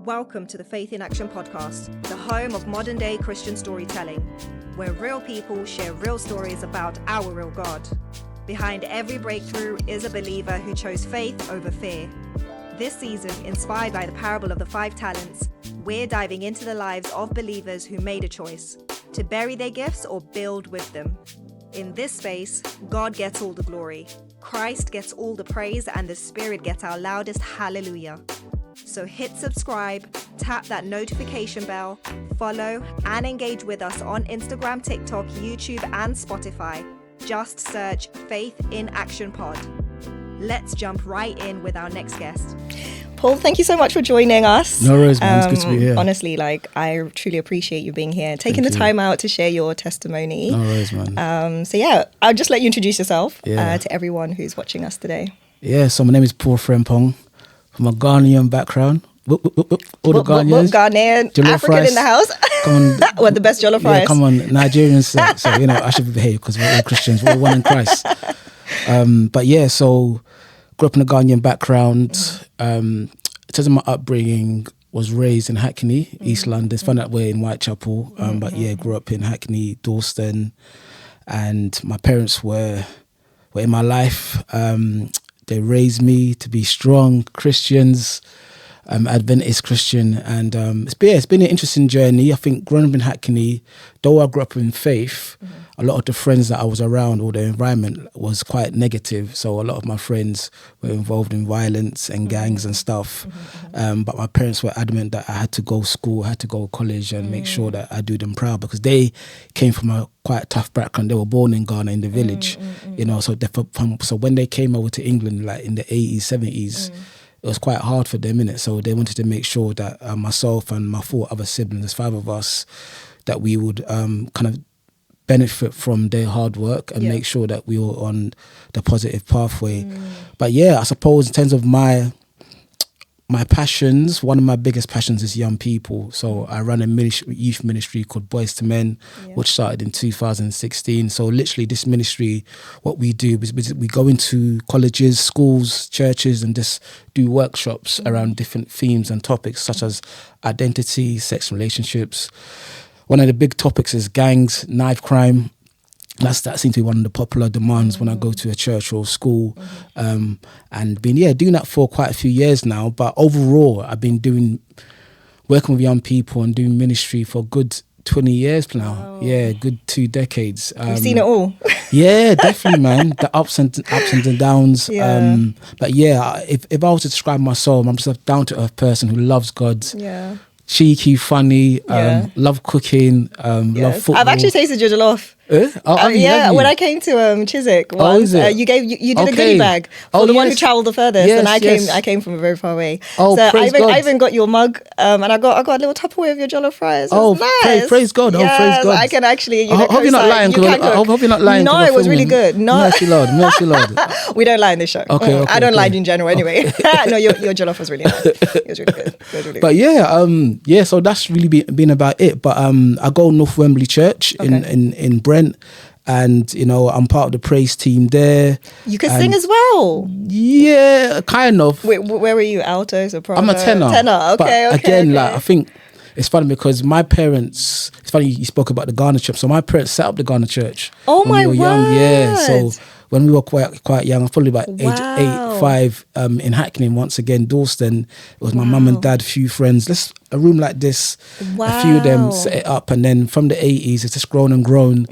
Welcome to the Faith in Action podcast, the home of modern day Christian storytelling, where real people share real stories about our real God. Behind every breakthrough is a believer who chose faith over fear. This season, inspired by the parable of the 5 talents, we're diving into the lives of believers who made a choice to bury their gifts or build with them. In this space, God gets all the glory, Christ gets all the praise, and the Spirit gets our loudest hallelujah. So hit subscribe, tap that notification bell, follow, and engage with us on Instagram, TikTok, YouTube, and Spotify. Just search Faith in Action Pod. Let's jump right in with our next guest. Paul, thank you so much for joining us. No worries, man. It's good to be here. Honestly, I truly appreciate you being here, taking the time out to share your testimony. No worries, man. I'll just let you introduce yourself to everyone who's watching us today. Yeah, so my name is Paul Frempong, from a Ghanaian background. All the Ghanaians. Ghanaian, Jollof African rice. in the house. Come on. What, the best jollof rice? Yeah, come on. Nigerians, so I should behave because we're all Christians. We're all one in Christ. So grew up in a Ghanaian background. In terms of my upbringing, was raised in Hackney, East London. Found out we're in Whitechapel. Grew up in Hackney, Dalston. And my parents were in my life. They raised me to be strong Christians, Adventist Christian, and it's been an interesting journey. I think growing up in Hackney, though I grew up in faith, a lot of the friends that I was around or the environment was quite negative. So a lot of my friends were involved in violence and gangs and stuff. But my parents were adamant that I had to go to school, I had to go to college and make sure that I do them proud, because they came from a quite tough background. They were born in Ghana in the village, so when they came over to England, like in the 80s, 70s, it was quite hard for them, innit? So they wanted to make sure that myself and my 4 other siblings, there's 5 of us, that we would kind of benefit from their hard work and make sure that we were on the positive pathway. But I suppose in terms of my passions, one of my biggest passions is young people. So I run a youth ministry called Boys to Men, which started in 2016. So literally this ministry, what we do is we go into colleges, schools, churches, and just do workshops around different themes and topics such as identity, sex, relationships. One of the big topics is gangs, knife crime. That seems to be one of the popular demands when I go to a church or school. And been doing that for quite a few years now. But overall, I've been working with young people and doing ministry for a good 20 years now. Wow. Yeah, good 2 decades. You've seen it all. Yeah, definitely, man. The ups and downs. Yeah. If I was to describe myself, I'm just a down-to-earth person who loves God. Yeah. Cheeky, funny, love cooking, love football. I've actually tasted your jollof. When I came to Chiswick once, you did a goodie bag for the one who travelled the furthest, and I came from very far away. Oh, so praise I even got your mug, and I got a little Tupperware of your jollof fries. Nice. Praise God! Yes, praise God! I can actually. I hope you're not lying. I hope you're not lying. No, it was really good. No, mercy Lord. We don't lie in this show. Okay, I don't lie in general anyway. No, your jollof was really nice. It was really good. But so that's really been about it. But I go North Wembley Church in Brent. And I'm part of the praise team there. You can sing as well. Yeah, kind of. Wait, where were you? Alto, soprano? I'm a tenor. Okay. But again, I think it's funny because my parents. It's funny you spoke about the Ghana Church. So my parents set up the Ghana Church. Oh when my we were young. Yeah. So when we were quite young, probably about age 8, 5, in Hackney, once again Dalston. It was my mum and dad, few friends. A room like this, a few of them set it up, and then from the 80s, it's just grown and grown.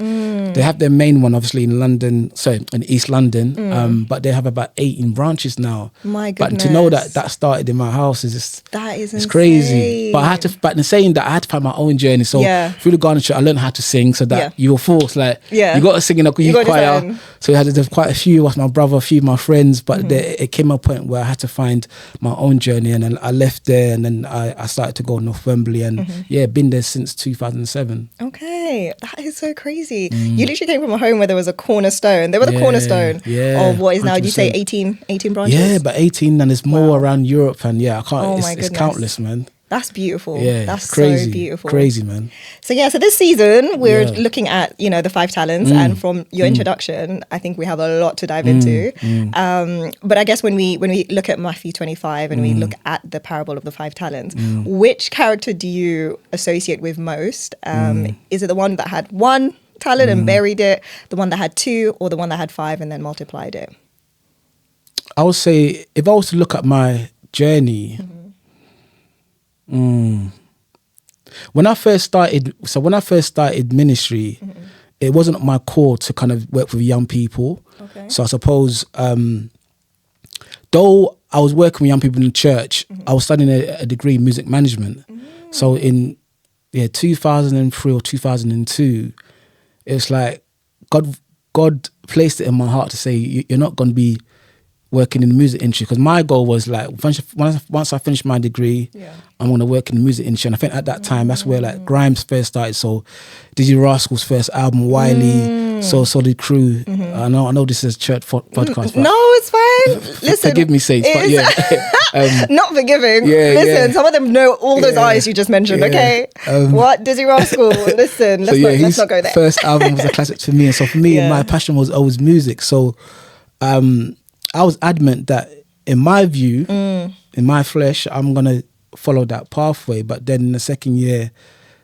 They have their main one, obviously, in East London, but they have about 18 branches now. My goodness. But to know that started in my house is just... That is insane. Crazy. But in saying that, I had to find my own journey. So through the Ghana Church, I learned how to sing, so that you were forced, you got to sing in a youth choir. So there's quite a few of us, my brother, a few of my friends, but it came a point where I had to find my own journey, and then I left there, and then I started to go North Wembley, and been there since 2007. Okay, that is so crazy. You literally came from a home where there was a cornerstone. They were the cornerstone of what is now, 100%. Do you say 18 branches? Yeah, but 18, and there's more around Europe, and I can't, it's countless, man. That's beautiful. Yeah, That's crazy, so beautiful. crazy, man. So this season we're looking at, the 5 talents, and from your introduction, I think we have a lot to dive into. But I guess when we look at Matthew 25 and we look at the parable of the 5 talents, which character do you associate with most? Is it the one that had 1 talent and buried it, the one that had 2, or the one that had 5 and then multiplied it? I would say if I was to look at my journey, when I first started ministry, it wasn't my core to kind of work with young people. Okay. So I suppose, though I was working with young people in the church, I was studying a degree in music management. So in 2003 or 2002, it's like God placed it in my heart to say, you're not going to be working in the music industry, because my goal was like once I finish my degree, I'm going to work in the music industry. And I think at that time that's where like Grimes first started. So Dizzy Rascal's first album, Wiley, So Solid Crew. I know this is a church podcast, but no, it's fine. Listen, forgive me, saints, but yeah, not forgiving. Yeah, listen, some of them know all those artists you just mentioned. Okay, what Dizzy Rascal? Listen, let's not go there. First album was a classic for me, and so for me, my passion was always music. So I was adamant that in my view, in my flesh, I'm going to follow that pathway. But then in the second year,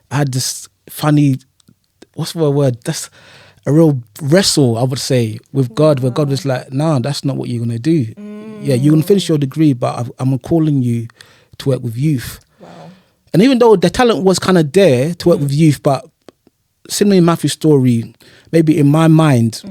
I had this funny, what's the word? That's a real wrestle, I would say, with God, where God was like, no, that's not what you're going to do. Yeah, you're going to finish your degree, but I'm calling you to work with youth. Wow. And even though the talent was kind of there to work with youth, but similarly in Matthew's story, maybe in my mind,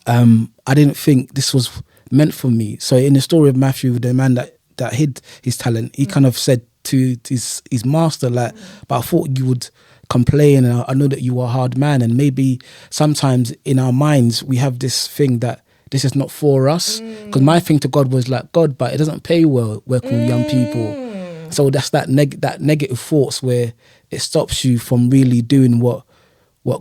I didn't think this was meant for me. So in the story of Matthew, the man that hid his talent, he kind of said to his master, like, but I thought you would complain, and I know that you are a hard man. And maybe sometimes in our minds we have this thing that this is not for us, because my thing to God was like, God, but it doesn't pay well working with young people. So that's that negative thoughts where it stops you from really doing what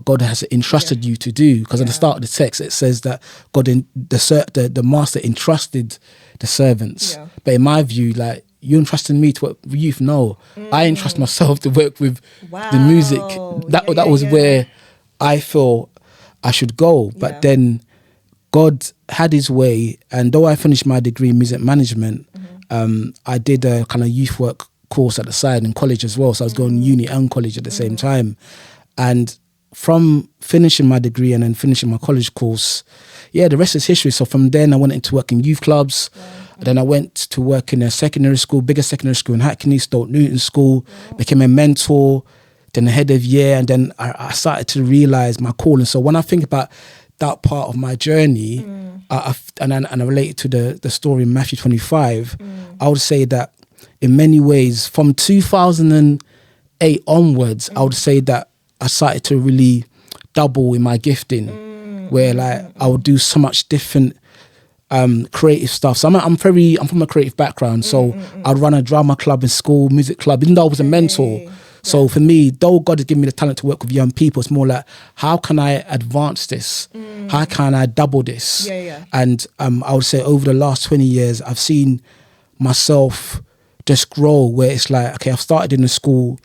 God has entrusted you to do. Because at the start of the text, it says that the master entrusted the servants. Yeah. But in my view, like, you entrusted me to work with youth. No, I entrust myself to work with the music. That was where I feel I should go. But then God had his way. And though I finished my degree in music management, I did a kind of youth work course at the side in college as well. So I was going uni and college at the same time. And from finishing my degree and then finishing my college course, the rest is history. So from then I went into work in youth clubs. Then I went to work in a secondary school, biggest secondary school in Hackney, Stoke Newton School, became a mentor, then a head of year. And then I started to realize my calling. So when I think about that part of my journey, and I relate it to the story in Matthew 25, I would say that in many ways, from 2008 onwards, I would say that I started to really double in my gifting, where like I would do so much different creative stuff. So I'm from a creative background, so I'd run a drama club in school, music club, even though I was a mentor. So for me, though God has given me the talent to work with young people, it's more like, how can I advance this? How can I double this? And I would say over the last 20 years, I've seen myself just grow, where it's like, okay, I've started in the school.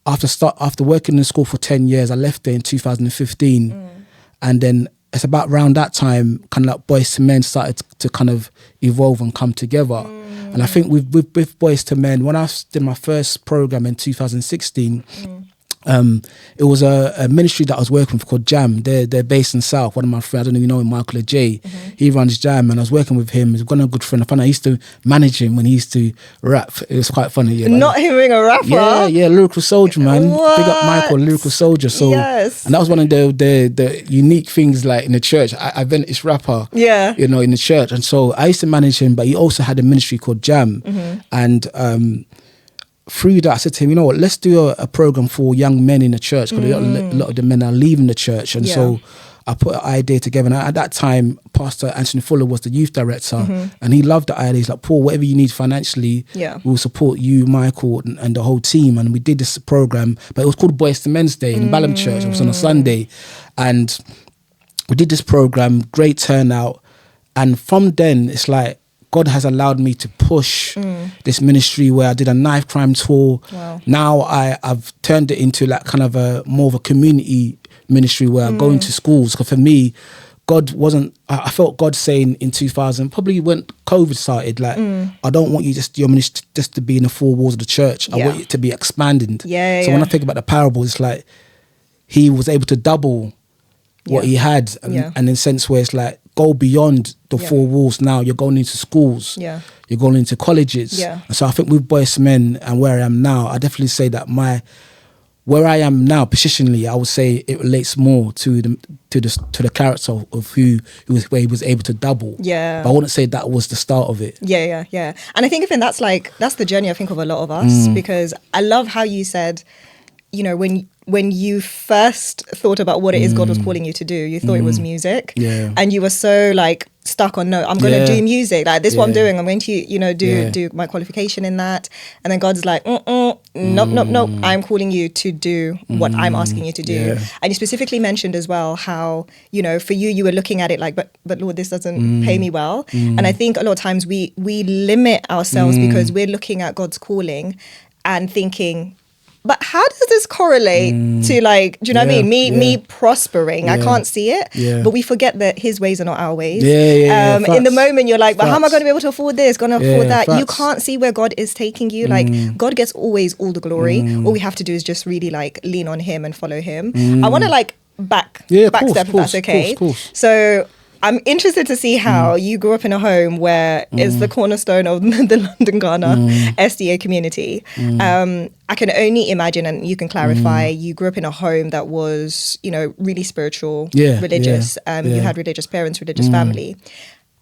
After working in school for 10 years, I left there in 2015. And then it's about around that time, kind of like Boys to Men started to kind of evolve and come together. And I think with Boys to Men, when I did my first program in 2016, it was a ministry that I was working with called Jam. They're based in South. One of my friends, I don't even know him, Michael J. He runs Jam, and I was working with him. He's got a good friend. I found I used to manage him when he used to rap. It was quite funny. Yeah, not him being a rapper. Yeah, lyrical soldier, man. What? Big up Michael, lyrical soldier. So, and that was one of the unique things, like in the church. I met this rapper, in the church, and so I used to manage him. But he also had a ministry called Jam, and through that, I said to him, you know what, let's do a program for young men in the church, because a lot of the men are leaving the church. And so I put an idea together. And at that time, Pastor Anthony Fuller was the youth director, and he loved the idea. He's like, Paul, whatever you need financially, we'll support you, Michael, and the whole team. And we did this program, but it was called Boys to Men's Day in Balham Church. It was on a Sunday. And we did this program, great turnout. And from then, it's like God has allowed me to push this ministry where I did a knife crime tour. Wow. Now I've turned it into like kind of a more of a community ministry where I go into schools. Because for me, God wasn't, I felt God saying in 2000, probably when COVID started, like, I don't want you your ministry just to be in the four walls of the church. I want it to be expanded. So when I think about the parable, it's like, he was able to double what he had. And in a sense where it's like, go beyond the four walls now. You're going into schools. You're going into colleges. And so I think with Boys Men and where I am now, I definitely say that where I am now, positionally, I would say it relates more to the character of where he was able to double. But I wouldn't say that was the start of it. And I think even that's the journey, I think, of a lot of us, because I love how you said, you know, when you first thought about what it is God was calling you to do, you thought it was music, and you were so like stuck on, no, I'm going to do music, like this is what I'm doing, I'm going to, you know, do my qualification in that. And then God's like, nope, I'm calling you to do what I'm asking you to do. And you specifically mentioned as well how, you know, for you were looking at it like, but Lord, this doesn't pay me well. And I think a lot of times we limit ourselves because we're looking at God's calling and thinking, but how does this correlate to, like, do you know what I mean? Me prospering. I can't see it. But we forget that his ways are not our ways. In the moment, you're like, but how am I going to be able to afford this? Going to afford that? You can't see where God is taking you. Like, God gets always all the glory. All we have to do is just really like lean on him and follow him. I want to like backstep if that's okay. Of course. So I'm interested to see how you grew up in a home where it's the cornerstone of the London Ghana SDA community. I can only imagine, and you can clarify, you grew up in a home that was, you know, really spiritual, religious. You had religious parents, religious family.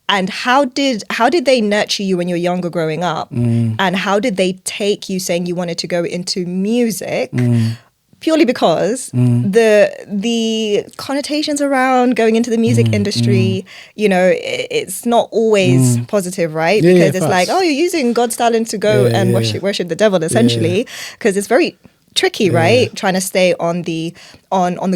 And how did they nurture you when you were younger growing up? And how did they take you saying you wanted to go into music? Purely because the connotations around going into the music industry, you know, it's not always positive, right? Because it's like, oh, you're using God's talent to go and worship the devil, essentially. Because it's very tricky, right? Trying to stay on the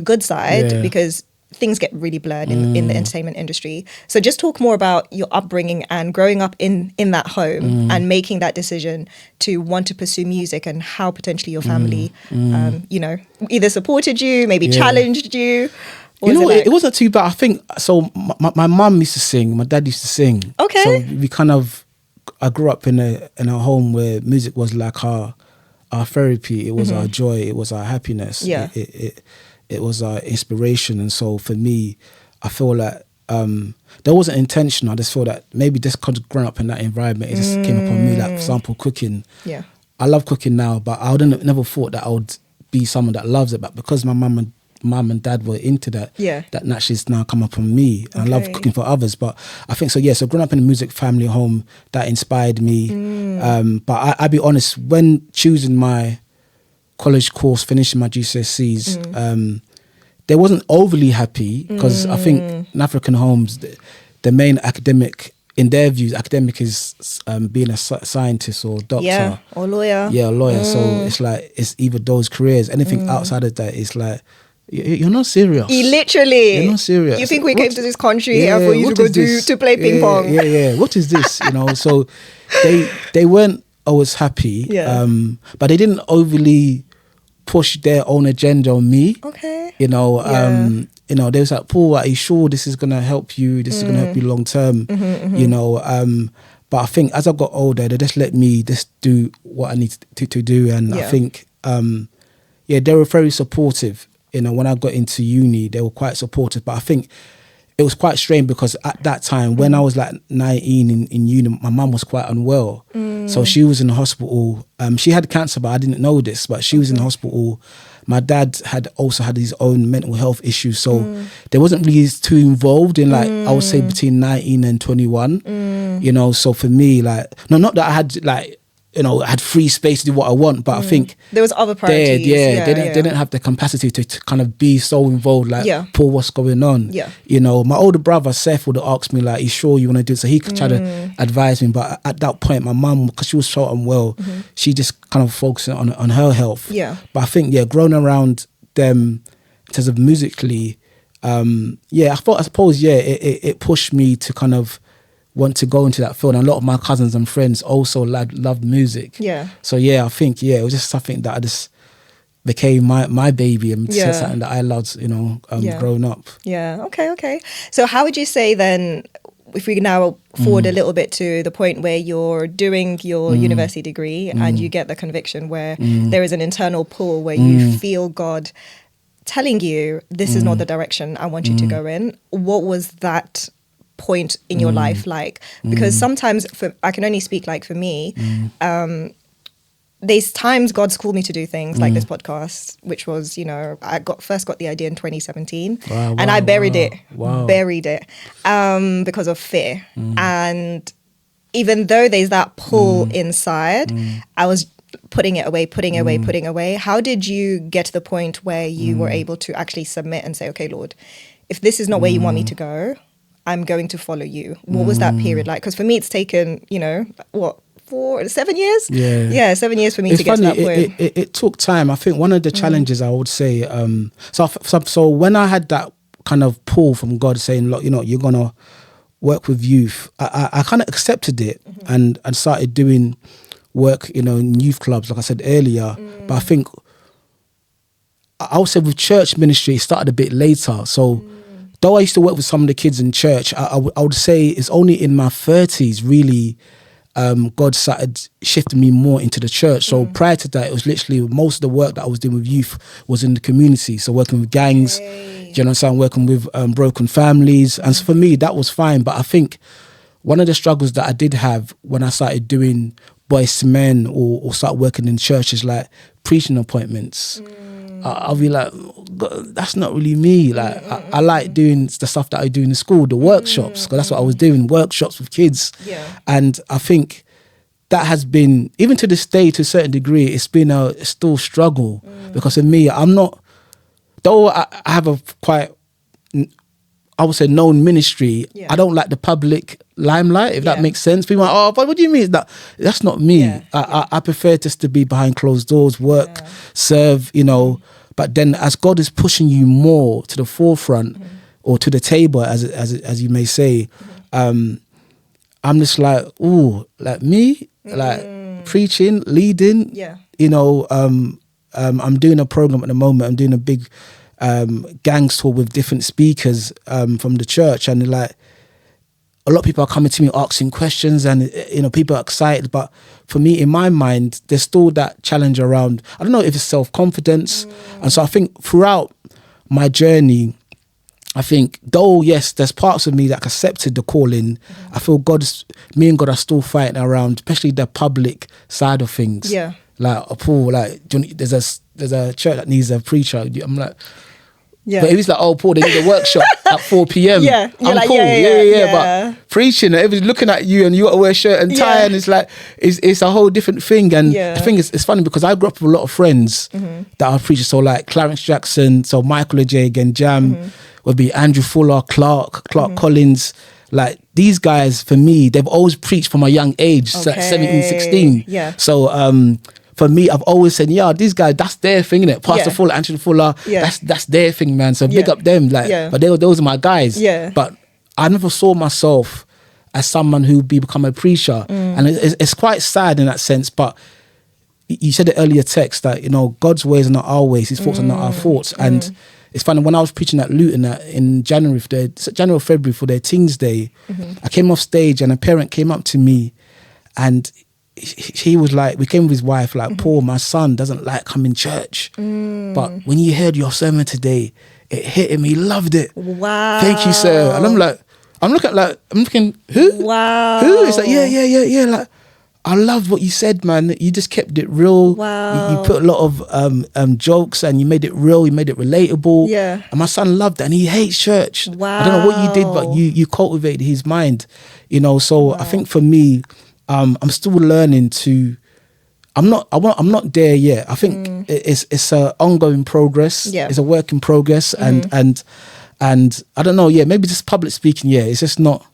good side, because things get really blurred in the entertainment industry. So just talk more about your upbringing and growing up in that home and making that decision to want to pursue music, and how potentially your family, you know, either supported you, maybe challenged you. You know, it wasn't too bad. I think, so my mum used to sing, my dad used to sing. Okay. So I grew up in a home where music was like our therapy. It was our joy. It was our happiness. It was our inspiration. And so for me, I feel like that wasn't intentional. I just feel that maybe just because growing up in that environment, it just came upon me. Like, for example, cooking. I love cooking now, but I never thought that I would be someone that loves it. But because my mum and dad were into that, that naturally has now come upon me. And I love cooking for others. But I think so, so growing up in a music family home, that inspired me. But I'll be honest, when choosing my college course, finishing my GCSEs, they wasn't overly happy, because I think in African homes, the main academic, in their views, academic is being a scientist or doctor. Or lawyer. A lawyer. So it's like, it's either those careers. Anything outside of that is like, you're not serious. Literally. You're not serious. You think we came to this country here for you to go to play ping pong? What is this? You know, so they weren't always happy, but they didn't overly push their own agenda on me. You know, they was like, Paul, are you sure this is gonna help you? This is gonna help you long term. You know, but I think as I got older, they just let me just do what I need to do. And I think they were very supportive. You know, when I got into uni, they were quite supportive. But I think it was quite strange, because at that time, when I was like 19 in uni, my mum was quite unwell. So she was in the hospital. She had cancer, but I didn't know this, but she was in the hospital. My dad had also had his own mental health issues. So there wasn't really too involved in, like, I would say between 19 and 21, you know. So for me, like, no, not that I had, like, you know, I had free space to do what I want, but I think there was other priorities. They didn't have the capacity to kind of be so involved, like, Paul, what's going on? You know, my older brother Seth would ask me, like, you sure you want to do it? So he could try to advise me, but at that point, my mum, because she was so unwell, she just kind of focused on her health. But I think, growing around them in terms of musically, I suppose it pushed me to kind of want to go into that field. And a lot of my cousins and friends also loved music. Yeah. So I think it was just something that I just became my baby, and something that I loved, growing up. Yeah. Okay. So how would you say then, if we now forward a little bit to the point where you're doing your university degree and you get the conviction where there is an internal pull where you feel God telling you this is not the direction I want you to go in, what was that point in your life like? Because sometimes, I can only speak like for me, there's times God's called me to do things like this podcast, which was, I first got the idea in 2017 and I buried it because of fear. And even though there's that pull inside, I was putting it away. How did you get to the point where you were able to actually submit and say, okay, Lord, if this is not where you want me to go, I'm going to follow you? What was that period like? Because for me, it's taken, 7 years? Yeah, 7 years for me to get to that point. It took time. I think one of the challenges I would say, so when I had that kind of pull from God saying, look, you're going to work with youth, I kind of accepted it and started doing work, in youth clubs, like I said earlier. But I think, I would say with church ministry, it started a bit later. So though I used to work with some of the kids in church, I would say it's only in my 30s really God started shifting me more into the church. So prior to that, it was literally most of the work that I was doing with youth was in the community. So working with gangs, working with broken families. And so for me, that was fine. But I think one of the struggles that I did have when I started doing boys to men or start working in churches, like preaching appointments, I'll be like, that's not really me. Like I like doing the stuff that I do in the school, the workshops, because that's what I was doing, workshops with kids. And I think that has been, even to this day, to a certain degree, it's been a still struggle, because for me, I'm not, though I have a quite, I would say, known ministry, I don't like the public limelight, if that makes sense. People are like, but what do you mean? That's not me. I prefer just to be behind closed doors, work, serve, But then as God is pushing you more to the forefront or to the table, as you may say, I'm just like, ooh, like me, like preaching, leading, I'm doing a program at the moment. I'm doing a big gangs tour with different speakers from the church, and like a lot of people are coming to me asking questions, and people are excited. But for me, in my mind, there's still that challenge around, I don't know if it's self-confidence. And so I think throughout my journey, I think, though yes, there's parts of me that accepted the calling, I feel me and God are still fighting around, especially the public side of things. Like Paul, like there's a church that needs a preacher. I'm like, but it was like, Paul, they need a workshop at 4 p.m. You're I'm like, cool. But preaching, everybody's looking at you and you got to wear shirt and tie, and it's like, it's a whole different thing. And the thing is, it's funny because I grew up with a lot of friends that are preachers. So like Clarence Jackson, so Michael J. again, Jam, would be Andrew Fuller, Clark Collins. Like these guys, for me, they've always preached from a young age, so like 17, 16. So for me, I've always said, these guys, that's their thing, innit? Pastor Fuller, Andrew Fuller, that's their thing, man. So big up them. Like, but those are my guys. But I never saw myself as someone who'd become a preacher. And it's quite sad in that sense. But you said the earlier text that, God's ways are not our ways, his thoughts are not our thoughts. And it's funny, when I was preaching at Luton in January or February for their Teens Day, I came off stage and a parent came up to me and he was like, we came with his wife, like, Paul, my son doesn't like coming to church. But when he heard your sermon today, it hit him. He loved it. Wow. Thank you, sir. And I'm looking, who? Wow. Who? It's like, yeah. Like, I loved what you said, man. You just kept it real. Wow. You put a lot of jokes and you made it real. You made it relatable. Yeah. And my son loved that. And he hates church. Wow. I don't know what you did, but you cultivated his mind. So I think for me, I'm still learning to. I'm not there yet. I think it's a ongoing progress. It's a work in progress, and I don't know. Maybe just public speaking. It's just not.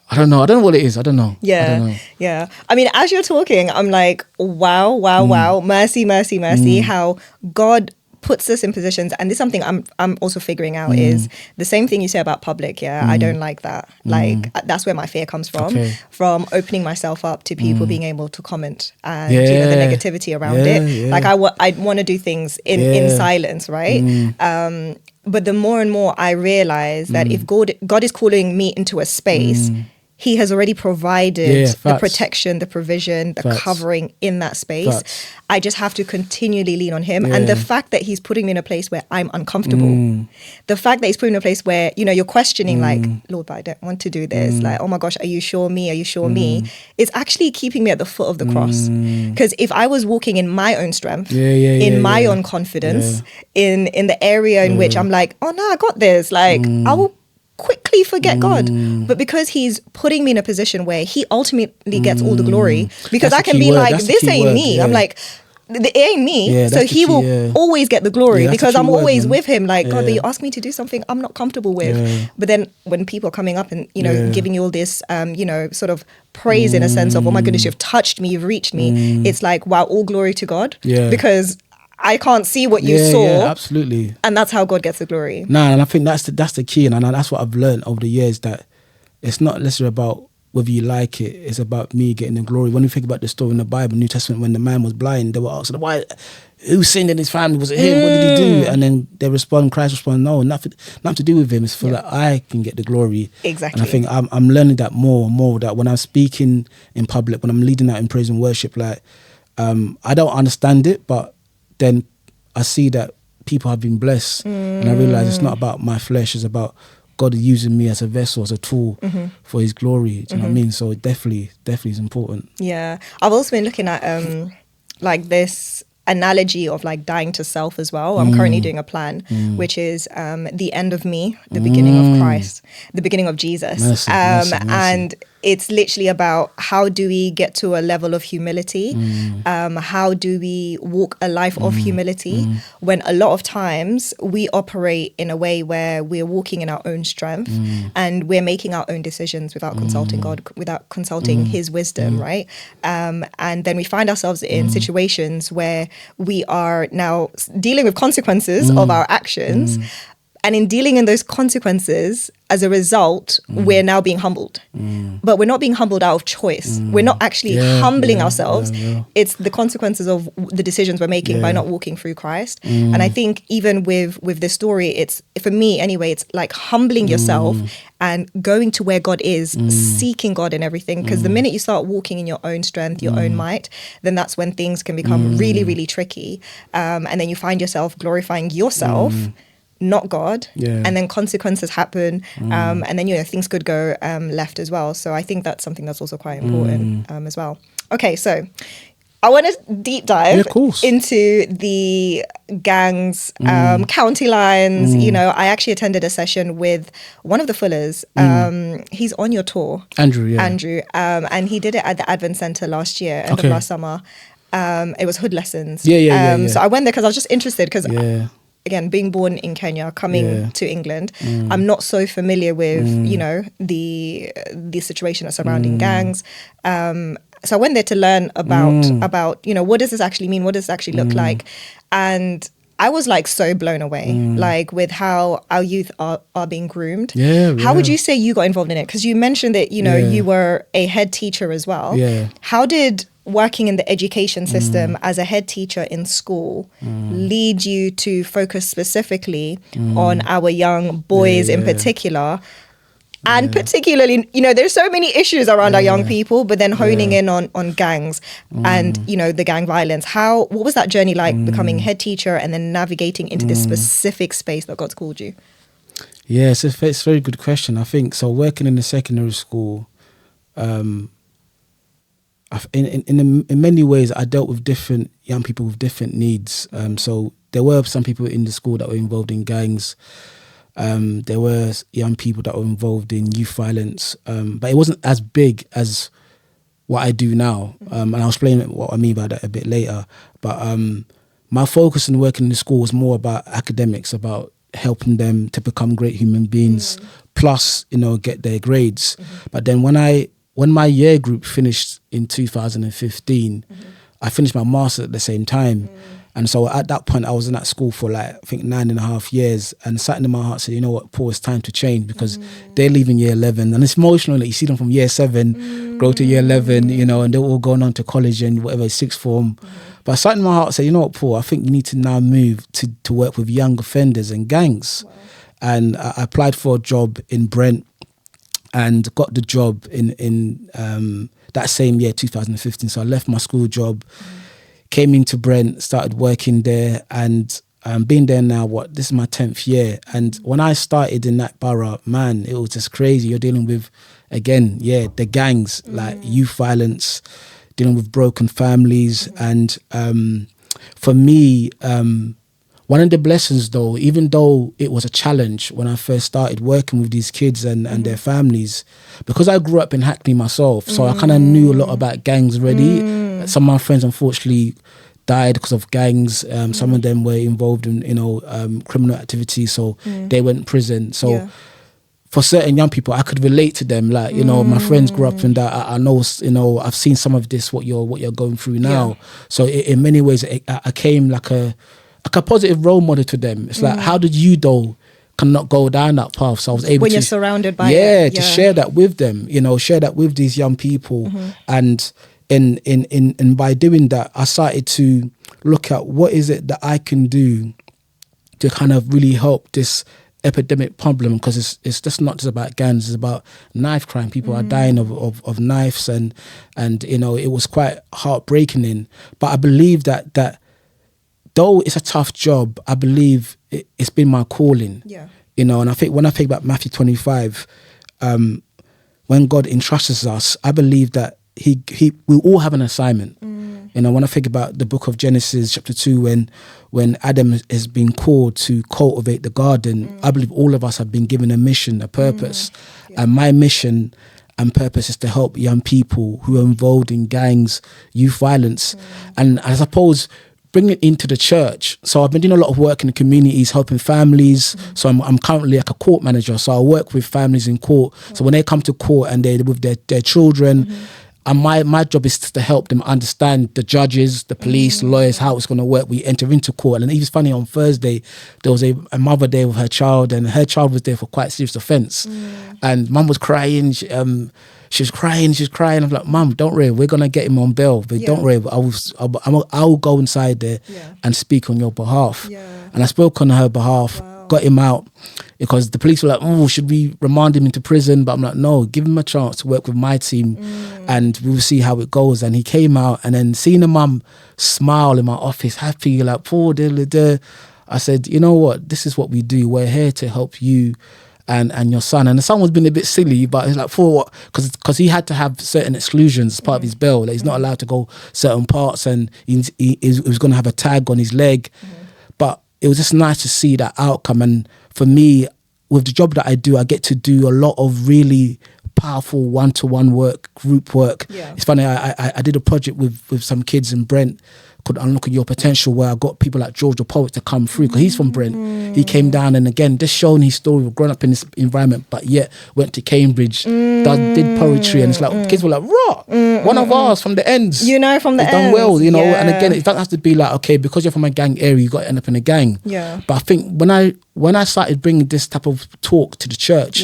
I don't know what it is. I don't know. Yeah. I mean, as you're talking, I'm like, wow. Mercy. How God puts us in positions, and this is something I'm also figuring out, is the same thing you say about public. I don't like that. Like that's where my fear comes from opening myself up to people being able to comment and the negativity around it. Like I want to do things in silence, right? But the more and more I realize that if God is calling me into a space, he has already provided the protection, the provision, the covering in that space. I just have to continually lean on him. And the fact that he's putting me in a place where I'm uncomfortable, the fact that he's putting me in a place where, you know, you're questioning like, Lord, but I don't want to do this. Like, oh my gosh, are you sure me? Are you sure me? It's actually keeping me at the foot of the cross. Because if I was walking in my own strength, in my own confidence, in the area in which I'm like, oh no, I got this. Like, I will quickly forget God. But because he's putting me in a position where he ultimately gets all the glory, because I can be like, this ain't me. I'm like, it ain't me. So he will always get the glory because I'm always with him. Like, God, but you ask me to do something I'm not comfortable with. But then when people are coming up and, you know, giving you all this, you know, sort of praise in a sense of, oh my goodness, you've touched me, you've reached me. It's like, wow, all glory to God. Because I can't see what you saw. Yeah, absolutely. And that's how God gets the glory. Nah, and I think that's the key, and that's what I've learned over the years, that it's not necessarily about whether you like it, it's about me getting the glory. When you think about the story in the Bible, New Testament, when the man was blind, they were asking, why, who sinned in his family? Was it him? What did he do? And then they respond, Christ respond, no, nothing to do with him. It's for that I can get the glory. Exactly. And I think I'm learning that more and more, that when I'm speaking in public, when I'm leading out in praise and worship, like, I don't understand it, but then I see that people have been blessed, and I realize it's not about my flesh, it's about God using me as a vessel, as a tool for his glory. Do you know what I mean? So it definitely is important. Yeah. I've also been looking at like this analogy of like dying to self as well. I'm currently doing a plan which is the end of me, the beginning of Christ, the beginning of Jesus. Mercy. And it's literally about how do we get to a level of humility? How do we walk a life of humility when a lot of times we operate in a way where we're walking in our own strength and we're making our own decisions without consulting God, without consulting his wisdom, right? And then we find ourselves in situations where we are now dealing with consequences of our actions. And in dealing in those consequences, as a result, we're now being humbled. But we're not being humbled out of choice. We're not actually humbling ourselves. It's the consequences of the decisions we're making by not walking through Christ. And I think even with this story, it's, for me anyway, it's like humbling yourself and going to where God is, seeking God in everything. Because the minute you start walking in your own strength, your own might, then that's when things can become really, really tricky. And then you find yourself glorifying yourself, not God, and then consequences happen, and then, you know, things could go left as well. So I think that's something that's also quite important as well. Okay, so I want to deep dive into the gangs, county lines. You know, I actually attended a session with one of the Fullers. He's on your tour, Andrew, and he did it at the Advent Centre last year, end of last summer. It was Hood Lessons. So I went there because I was just interested, because again, being born in Kenya, coming to England, I'm not so familiar with, you know, the situation that's surrounding gangs. So I went there to learn about, you know, what does this actually mean? What does this actually look like? And I was like so blown away, like with how our youth are being groomed. How would you say you got involved in it? Because you mentioned that, you know, you were a head teacher as well. How did working in the education system as a head teacher in school lead you to focus specifically on our young boys in particular? And particularly, you know, there's so many issues around our young people, but then honing in on gangs and, you know, the gang violence. What was that journey like, becoming head teacher and then navigating into this specific space that God's called you? Yeah, it's a very good question. I think, so working in the secondary school, in many ways, I dealt with different young people with different needs. So there were some people in the school that were involved in gangs. There were young people that were involved in youth violence, but it wasn't as big as what I do now. And I'll explain what I mean by that a bit later. But my focus in working in the school was more about academics, about helping them to become great human beings, plus, you know, get their grades. But then when my year group finished in 2015, I finished my master's at the same time. And so at that point, I was in that school for like, I think 9.5 years, and something in my heart said, you know what, Paul, it's time to change, because they're leaving year 11. And it's emotional that you see them from year 7, grow to year 11, you know, and they're all going on to college and whatever, sixth form. But something in my heart said, you know what, Paul, I think you need to now move to work with young offenders and gangs. And I applied for a job in Brent and got the job in that same year, 2015. So I left my school job, came into Brent, started working there, and been there now, this is my 10th year. And when I started in that borough, man, it was just crazy. You're dealing with, again, the gangs, like youth violence, dealing with broken families. And for me, one of the blessings though, even though it was a challenge when I first started working with these kids and their families, because I grew up in Hackney myself, so I kind of knew a lot about gangs already. Some of my friends unfortunately died because of gangs. Some of them were involved in, criminal activity, so they went in prison. So for certain young people, I could relate to them. Like, my friends grew up in that. I know, I've seen some of this, what you're going through now. Yeah. So in many ways, I came like a positive role model to them. It's like, how did you though cannot go down that path? So I was able when you're surrounded by to share that with them, share that with these young people. And in by doing that, I started to look at what is it that I can do to kind of really help this epidemic problem, because it's just not just about gangs, it's about knife crime. People are dying of knives, and it was quite heartbreaking. But I believe that though it's a tough job, I believe it's been my calling. Yeah. And I think when I think about Matthew 25, when God entrusts us, I believe that we all have an assignment. When I think about the book of Genesis chapter 2, when Adam has been called to cultivate the garden, I believe all of us have been given a mission, a purpose. And my mission and purpose is to help young people who are involved in gangs, youth violence. And I suppose bring it into the church. So I've been doing a lot of work in the communities, helping families. So I'm currently like a court manager. So I work with families in court. So when they come to court and they're with their children, and my job is to help them understand the judges, the police, lawyers, how it's going to work. We enter into court. And it was funny, on Thursday, there was a mother there with her child, and her child was there for quite serious offence. And mum was crying. She was crying. I'm like, Mum, don't worry, we're going to get him on bail. But don't worry, I'll go inside there and speak on your behalf. And I spoke on her behalf, got him out, because the police were like, oh, should we remand him into prison? But I'm like, no, give him a chance to work with my team and we'll see how it goes. And he came out, and then seeing the mum smile in my office, happy, like, Paul, I said, you know what, this is what we do. We're here to help you and your son. And the son was being a bit silly, but it's like, for what? Because he had to have certain exclusions as part of his bail. Like, he's not allowed to go certain parts, and he was going to have a tag on his leg. But it was just nice to see that outcome. And for me, with the job that I do, I get to do a lot of really powerful one-to-one work, group work. It's funny, I did a project with some kids in Brent called Unlocking Your Potential, where I got people like George the Poet to come through, because he's from Brent. He came down, and again, just showing his story of growing up in this environment, but yet went to Cambridge, did poetry, and it's like, kids were like, raw, one of ours from the ends. From the ends. Done well, and again, it doesn't have to be like, okay, because you're from a gang area, you got to end up in a gang. But I think when I started bringing this type of talk to the church,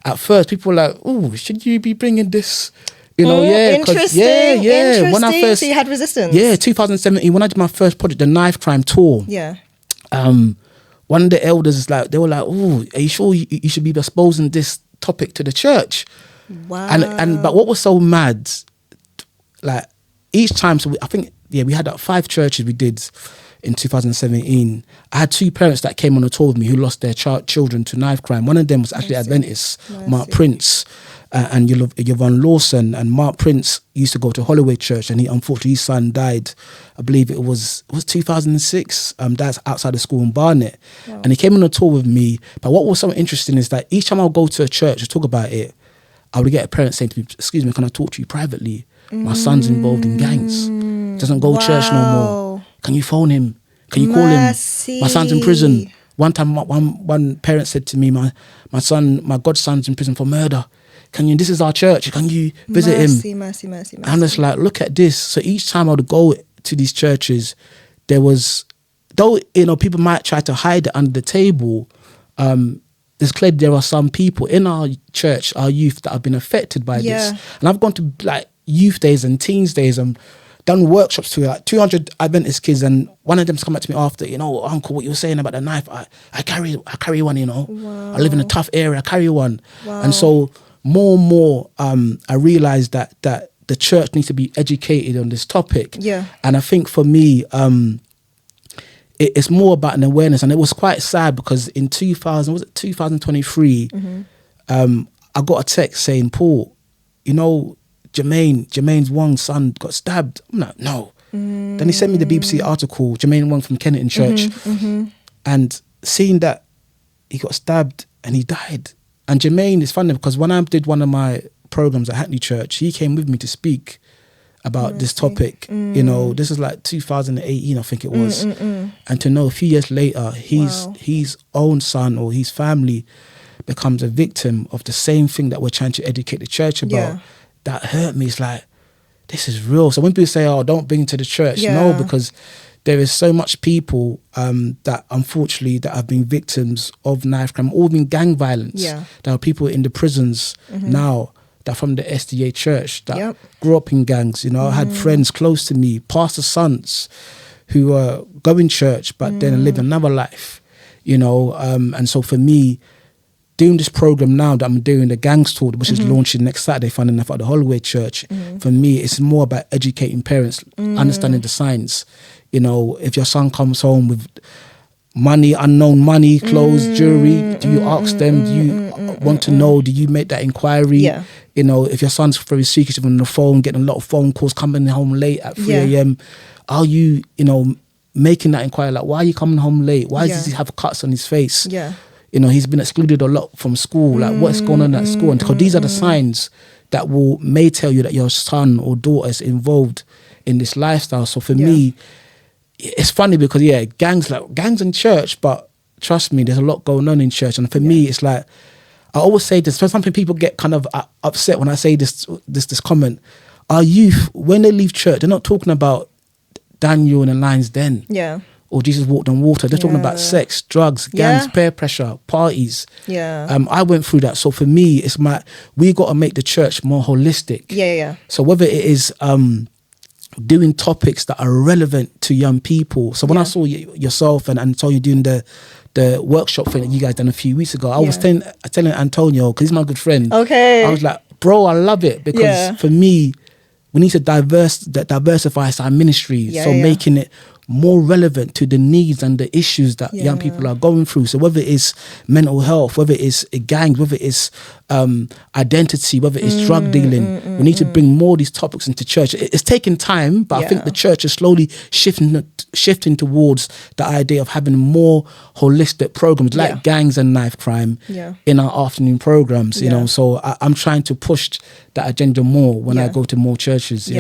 at first people were like, oh, should you be bringing this? Interesting. When I first, so you had resistance. 2017, when I did my first project, the knife crime tour. One of the elders is like, they were like, oh, are you sure you should be exposing this topic to the church? Wow. But what was so mad, like each time, so I think we had 5 churches we did in 2017. I had 2 parents that came on a tour with me who lost their children to knife crime. One of them was actually Adventist, Mark Prince, and Yvonne Lawson. And Mark Prince used to go to Holloway Church, and unfortunately his son died, I believe it was 2006. That's outside the school in Barnet. And he came on a tour with me. But what was so interesting is that each time I would go to a church to talk about it, I would get a parent saying to me, excuse me, can I talk to you privately? My son's involved in gangs. Doesn't go to church no more. Can you phone him? Can you call him? My son's in prison. One time, one parent said to me, my godson's in prison for murder. This is our church. Can you visit him? Mercy. And I'm just like, look at this. So each time I would go to these churches, there was, though, you know, people might try to hide it under the table, there's clearly there are some people in our church, our youth, that have been affected by this. And I've gone to like youth days and teens days and done workshops to like 200 Adventist kids, and one of them's come back to me after, you know, uncle, what you were saying about the knife, I carry one, you know. Wow. I live in a tough area, I carry one. Wow. And so more and more, I realised that the church needs to be educated on this topic. Yeah. And I think for me, it's more about an awareness. And it was quite sad because in 2023, I got a text saying, Paul, you know, Jermaine Wong's son got stabbed. I'm like, no. Then he sent me the BBC article, Jermaine Wong from Kennington Church, and seeing that he got stabbed and he died. And Jermaine is funny because when I did one of my programs at Hackney Church, he came with me to speak about this topic. You know, this is like 2018, I think it was. And to know a few years later, his own son or his family becomes a victim of the same thing that we're trying to educate the church about. That hurt me. It's like, this is real. So when people say, oh, don't bring it to the church, no, because there is so much people that unfortunately that have been victims of knife crime, all been gang violence. There are people in the prisons now that from the SDA church that grew up in gangs. You know, I had friends close to me, pastor sons, who were going church but then live another life. You know, and so for me, doing this program now that I'm doing, the Gangs Talk, which is launching next Saturday, fun enough, at the Holloway Church, for me, it's more about educating parents, understanding the signs. You know, if your son comes home with money, unknown money, clothes, jewelry, do you ask them? Do you want to know? Do you make that inquiry? You know, if your son's very secretive on the phone, getting a lot of phone calls, coming home late at 3 a.m., are you, you know, making that inquiry? Like, why are you coming home late? Why does he have cuts on his face? You know, he's been excluded a lot from school. Like, what's going on at school? And because these are the signs that may tell you that your son or daughter is involved in this lifestyle. So for me, it's funny because gangs in church, but trust me, there's a lot going on in church. And for me, it's like, I always say this, something people get kind of upset when I say this comment. Our youth, when they leave church, they're not talking about Daniel in the lion's den. Or Jesus walked on water. They're talking about sex, drugs, gangs, peer pressure, parties. I went through that. So for me, we got to make the church more holistic. So whether it is doing topics that are relevant to young people. So when I saw yourself and Antonio doing the workshop thing that you guys done a few weeks ago, I was telling Antonio, because he's my good friend. I was like, bro, I love it because for me, we need to diversify our ministry. Making it more relevant to the needs and the issues that young people are going through. So whether it's mental health, whether it's gangs, whether it's identity, whether it's drug dealing, we need to bring more of these topics into church. It's taking time, but I think the church is slowly shifting towards the idea of having more holistic programs like gangs and knife crime in our afternoon programs. You know, so I'm trying to push that agenda more when I go to more churches.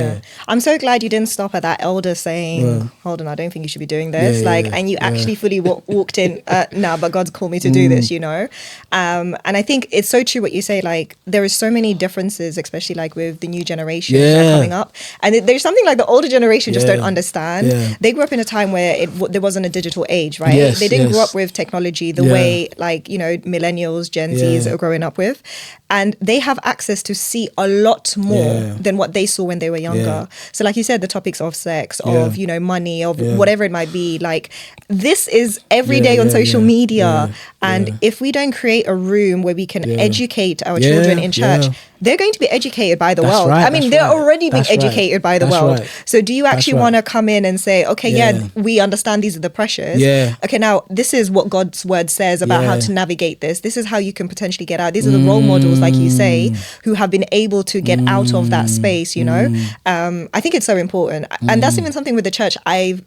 I'm so glad you didn't stop at that elder saying, hold on, I don't think you should be doing this. And you actually fully walked in, no, but God's called me to do this, you know. And I think it's so true what you say, like there is so many differences, especially like with the new generation that are coming up. And there's something like the older generation just don't understand. They grew up in a time where there wasn't a digital age, right? They didn't grow up with technology the way like, you know, millennials, Gen Zs are growing up with. And they have access to see a lot more than what they saw when they were younger. So like you said, the topics of sex, of, you know, money, of whatever it might be, like this is every day on social media. And if we don't create a room where we can educate our children in church, they're going to be educated by the world. I mean, they're already being educated by the world. So do you actually want to come in and say, okay, we understand these are the pressures. Okay, now this is what God's word says about how to navigate this. This is how you can potentially get out. These are the role models, like you say, who have been able to get out of that space, you know. I think it's so important. And that's even something with the church I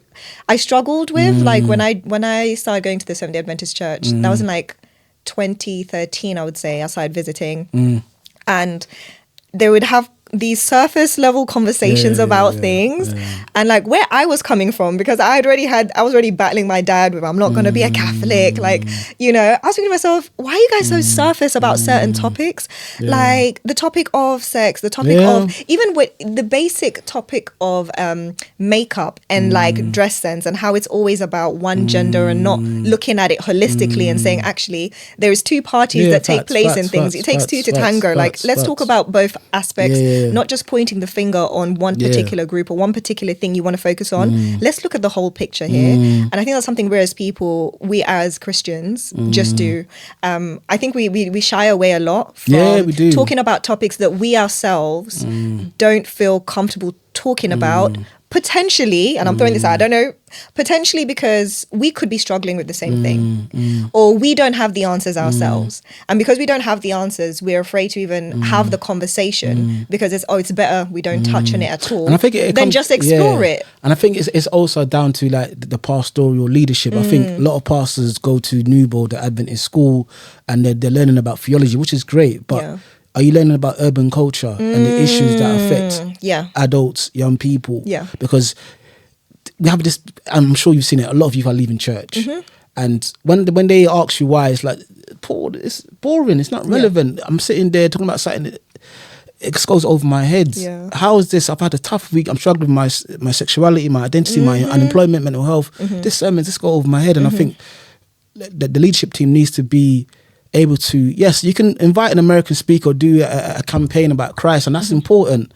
struggled with. Like when I started going to the Seventh-day Adventist church, that was in like 2013, I would say. I started visiting. And they would have these surface level conversations about things, and like where I was coming from, because I was already battling my dad with, I'm not going to be a Catholic, like, you know, I was thinking to myself, why are you guys so surface about certain topics, like the topic of sex, the topic of even with the basic topic of makeup and like dress sense, and how it's always about one gender and not looking at it holistically and saying, actually there is two parties that take place in things. It takes two to tango. Like, let's talk about both aspects, not just pointing the finger on one particular group or one particular thing you want to focus on. Let's look at the whole picture here. And I think that's something we as Christians just do. I think we shy away a lot from talking about topics that we ourselves don't feel comfortable talking about. Potentially, and I'm throwing this out, I don't know, potentially because we could be struggling with the same thing, or we don't have the answers ourselves. And because we don't have the answers, we're afraid to even have the conversation, because it's better we don't touch on it at all, and I think then just explore it. And I think it's also down to like the pastoral leadership. I think a lot of pastors go to Newbold, the Adventist school, and they're learning about theology, which is great, but are you learning about urban culture and the issues that affect adults, young people? Yeah. Because we have this, I'm sure you've seen it, a lot of youth are leaving church. And when they ask you why, it's like, Paul, it's boring, it's not relevant. I'm sitting there talking about something that it just goes over my head. How is this? I've had a tough week. I'm struggling with my sexuality, my identity, my unemployment, mental health. This sermon just go over my head. And I think that the leadership team needs to be able to, yes, you can invite an American speaker or do a campaign about Christ, and that's important.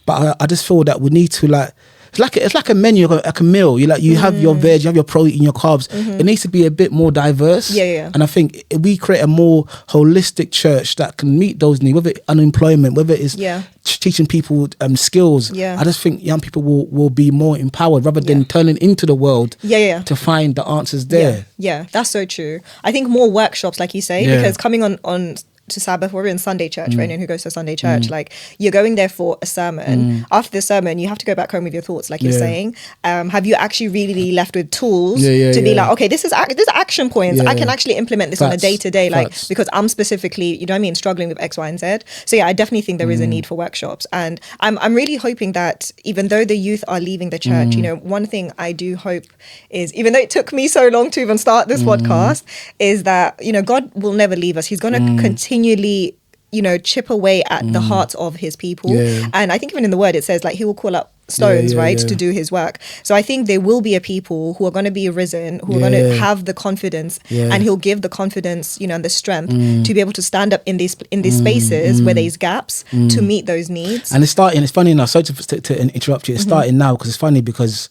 But I just feel that we need to, like, it's like a menu, like a meal. You have your veg, you have your protein, your carbs. It needs to be a bit more diverse. And I think if we create a more holistic church that can meet those needs, whether it's unemployment, whether it's teaching people skills, I just think young people will be more empowered rather than turning into the world to find the answers there. Yeah, that's so true. I think more workshops, like you say, because coming on to Sabbath, we're in Sunday church, for anyone who goes to Sunday church, like, you're going there for a sermon. After the sermon, you have to go back home with your thoughts, like you're saying. Have you actually really left with tools to be like, okay, this is action points. I can actually implement this on a day-to-day, like, because I'm specifically, you know what I mean, struggling with X, Y, and Z. So yeah, I definitely think there is a need for workshops. And I'm really hoping that even though the youth are leaving the church, you know, one thing I do hope is, even though it took me so long to even start this podcast, is that, you know, God will never leave us. He's going to continually, you know, chip away at the hearts of his people. And I think even in the word it says, like, he will call up stones, to do his work. So I think there will be a people who are going to be risen, who are going to have the confidence, and he'll give the confidence, you know, and the strength to be able to stand up in these spaces where there's gaps to meet those needs. And it's funny enough, sorry to interrupt you, it's starting now, because it's funny, because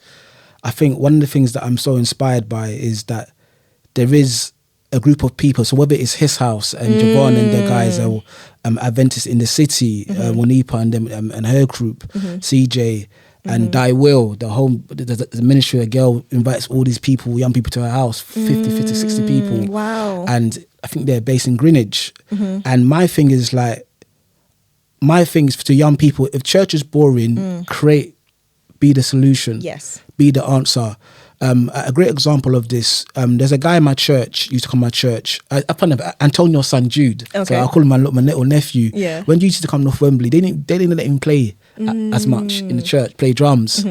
I think one of the things that I'm so inspired by is that there is a group of people, so whether it's his house and Javon and the guys, or Adventists in the city, Wanipa and them, and her group, CJ and Di Will, the ministry, a girl invites all these people, young people, to her house, 50, 60 people. Wow. And I think they're based in Greenwich. And my thing is to young people, if church is boring, be the solution. Yes. Be the answer. A great example of this, there's a guy in my church, used to come to my church, I found Antonio's son Jude, so I call him my little nephew. When Jude used to come to North Wembley, they didn't let him play as much in the church, play drums.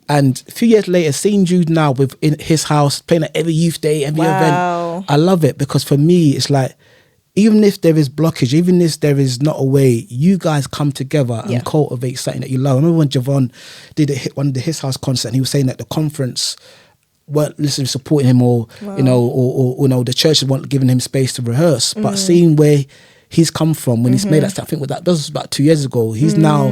And a few years later, seeing Jude now in his house, playing at every youth day, every event, I love it, because for me it's like, even if there is blockage, even if there is not a way, you guys come together and cultivate something that you love. I remember when Javon did one of his house concerts, and he was saying that the conference weren't listening, supporting him, or you know, or the churches weren't giving him space to rehearse. But seeing where he's come from when he's made that stuff, I think that was about 2 years ago. He's now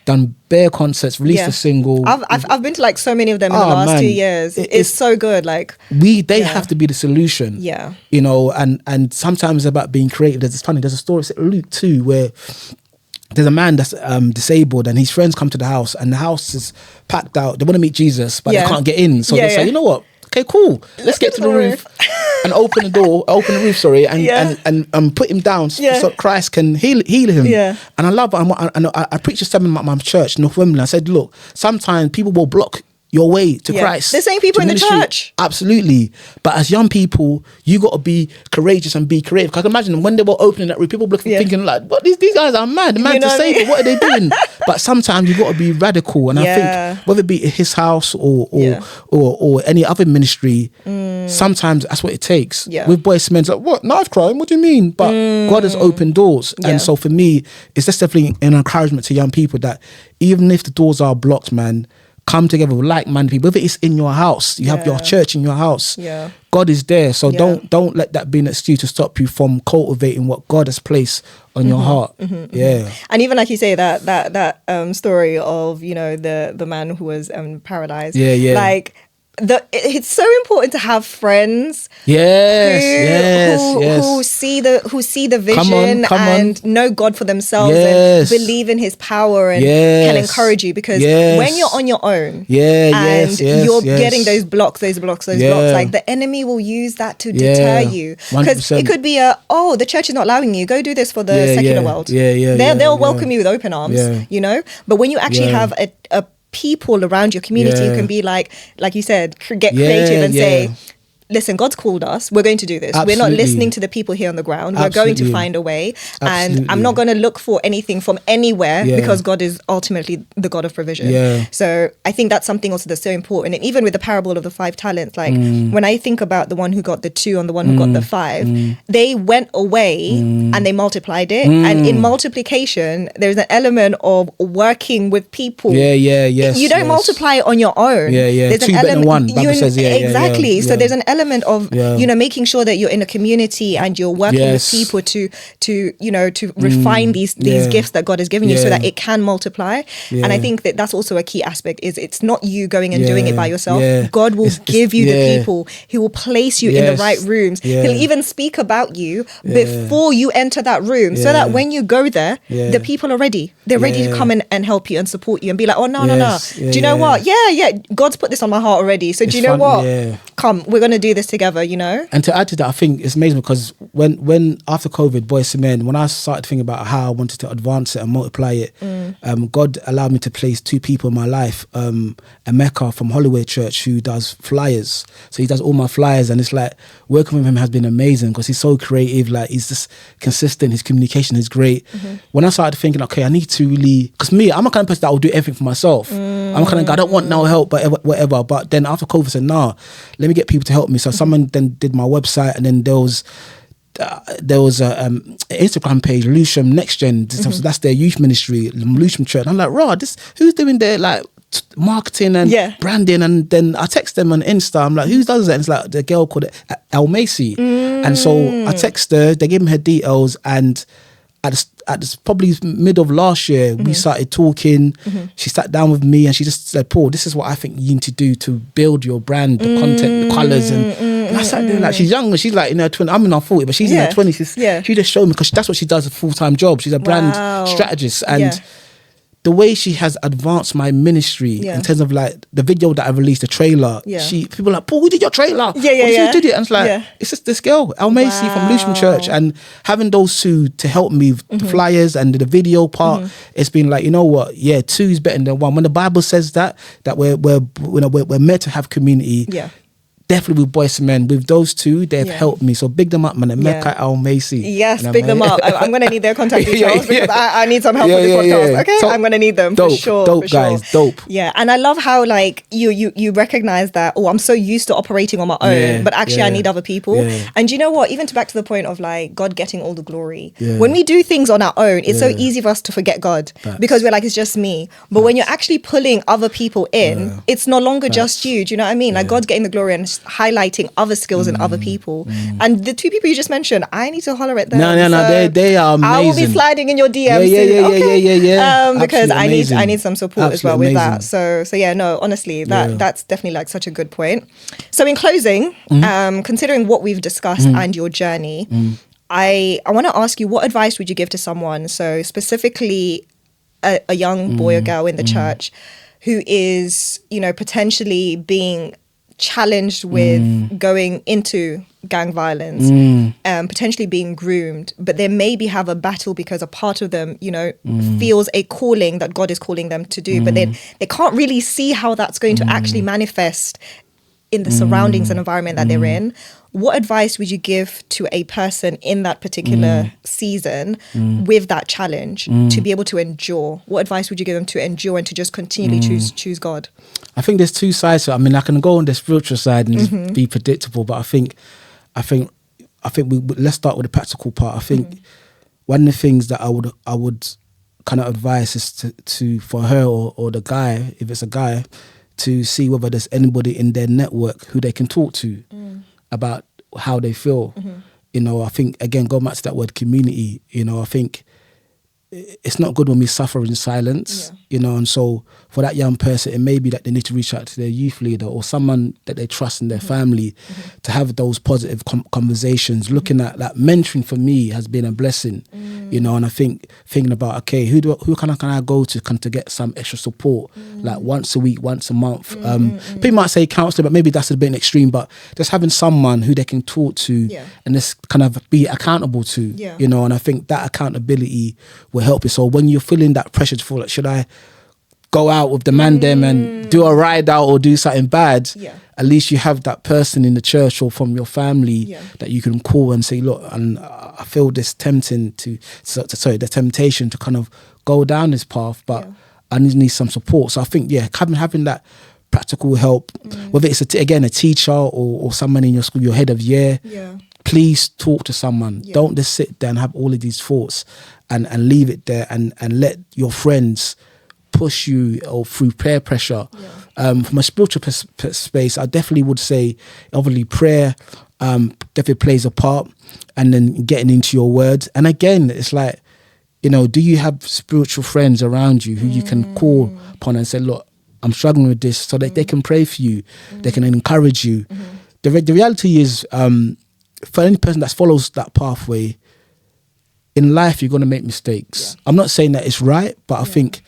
done bare concerts, released a single. I've been to like so many of them in the last 2 years. It's so good. Like they have to be the solution. You know, and sometimes about being creative. There's a story, it's Luke 2, where there's a man that's disabled, and his friends come to the house, and the house is packed out. They want to meet Jesus, but they can't get in. So they say, you know what? Okay, cool. Let's get to the roof and open the roof, and put him down so Christ can heal him. And I love it. I preached a sermon at my church, North Wembley. I said, look, sometimes people will block your way to Christ. The same people to in the church. Absolutely. But as young people, you got to be courageous and be creative. Because I can imagine when they were opening that room, people were thinking like, "What? These guys are mad. The man to save it. What are they doing?" But sometimes you got to be radical. And I think whether it be his house or any other ministry, sometimes that's what it takes. With Boys Men's, like, what? Knife crime? What do you mean? But God has opened doors. And so for me, it's just definitely an encouragement to young people that even if the doors are blocked, man, come together with like-minded people. Whether it's in your house, you have your church in your house. God is there. So don't let that be an excuse to stop you from cultivating what God has placed on your heart. And even like you say, that story of, you know, the man who was paralyzed. Like, it's so important to have friends who see the vision and know God for themselves and believe in his power and can encourage you, because when you're on your own and you're getting those blocks, like the enemy will use that to deter you, because it could be the church is not allowing you, go do this for the secular world. They'll welcome you with open arms, you know. But when you actually have a people around your community who can be like you said, get creative and say, listen, God's called us. We're going to do this. We're not listening to the people here on the ground. We're going to find a way. And I'm not going to look for anything from anywhere, because God is ultimately the God of provision. So I think that's something also that's so important. And even with the parable of the 5 talents, like when I think about the one who got the 2 and the one who got the 5, they went away and they multiplied it. And in multiplication, there's an element of working with people. You don't multiply it on your own. There's 2 better than 1. Bible says, exactly. So there's an element of you know, making sure that you're in a community and you're working with people to you know, to refine these gifts that God has given you, so that it can multiply. And I think that that's also a key aspect, is it's not you going and doing it by yourself. God will give you the people. He will place you in the right rooms. He'll even speak about you before you enter that room, so that when you go there, the people are ready. They're ready to come and help you and support you and be like, oh no. Do you know what? God's put this on my heart already. So do you know what? Come, we're going to do this together, you know. And to add to that, I think it's amazing, because when after COVID, Boys to Men, when I started thinking about how I wanted to advance it and multiply it, God allowed me to place 2 people in my life. Emeka from Holloway Church, who does flyers. So he does all my flyers, and it's like working with him has been amazing, because he's so creative. Like, he's just consistent. His communication is great. When I started thinking, okay, I need to really, because me, I'm a kind of person that will do everything for myself. I'm kind of guy, I don't want no help, but whatever. But then after COVID, I said, nah, let me get people to help me. So someone then did my website, and then there was a Instagram page, Lucian Next Gen. So that's their youth ministry, Lucian Church. I'm like, who's doing their like marketing and branding? And then I text them on Insta. I'm like, who does that? And it's like the girl called El Macy. And so I text her. They gave me her details, and at this probably mid of last year, we started talking. She sat down with me and she just said, Paul, this is what I think you need to do to build your brand, the content, the colours. And I sat there, like, she's younger. She's like in her 20s. I'm in her 40s, but she's in her 20s. She just showed me, because that's what she does, a full-time job. She's a brand strategist. And the way she has advanced my ministry in terms of like the video that I released, the trailer, people are like, Paul, who did your trailer? Who did it? And it's like, it's just this girl, El Macy from Lucian Church. And having those 2 to help me with the flyers and the video part, it's been like, you know what? 2 is better than 1. When the Bible says that we're meant to have community. Definitely with Boys and Men, with those 2, they've helped me. So big them up, man. Emeka, El Macy. Yes, big them up. I'm going to need their contact details because I need some help with this podcast. Okay, so I'm going to need them for sure. Dope, guys. Dope. Yeah, and I love how like you recognize that. Oh, I'm so used to operating on my own, but actually I need other people. And you know what? Even back to the point of like God getting all the glory. When we do things on our own, it's so easy for us to forget God because we're like, it's just me. But when you're actually pulling other people in, it's no longer just you. Do you know what I mean? Like God's getting the glory and highlighting other skills in other people. And the 2 people you just mentioned, I need to holler at them. No, they are amazing. I will be sliding in your DMs soon. Because I need some support as well with that. So yeah, no, honestly, that's definitely like such a good point. So in closing, considering what we've discussed and your journey, I want to ask you, what advice would you give to someone, so specifically a young boy or girl in the church who is, you know, potentially being challenged with going into gang violence, potentially being groomed, but they maybe have a battle because a part of them, you know, feels a calling that God is calling them to do, but then they can't really see how that's going to actually manifest in the surroundings and environment that they're in. What advice would you give to a person in that particular season with that challenge to be able to endure? What advice would you give them to endure and to just continually choose God? I think there's two sides to it. I mean, I can go on the spiritual side and just be predictable, but I think we let's start with the practical part. I think one of the things that I would kind of advise is to for her or the guy, if it's a guy, to see whether there's anybody in their network who they can talk to about how they feel. You know, I think, again, going back to that word community, you know, I think it's not good when we suffer in silence, you know, and so for that young person, it may be that they need to reach out to their youth leader or someone that they trust in their family to have those positive conversations. Looking at that, mentoring for me has been a blessing, you know, and I think thinking about, okay, who can I go to get some extra support, like once a week, once a month. People might say counselor, but maybe that's a bit extreme, but just having someone who they can talk to and just kind of be accountable to, you know, and I think that accountability will help you. So when you're feeling that pressure to feel like, should I go out with the man them and do a ride out or do something bad, at least you have that person in the church or from your family that you can call and say, look, and I feel this temptation to kind of go down this path, but I need some support. So I think, having that practical help, whether it's a teacher or someone in your school, your head of year, please talk to someone. Don't just sit there and have all of these thoughts and leave it there and let your friends push you or through peer pressure. From a spiritual space, I definitely would say, obviously, prayer definitely plays a part, and then getting into your word. And again, it's like, you know, do you have spiritual friends around you who you can call upon and say, look, I'm struggling with this, so that they can pray for you, they can encourage you. The reality is, for any person that follows that pathway, in life, you're going to make mistakes. I'm not saying that it's right, but I think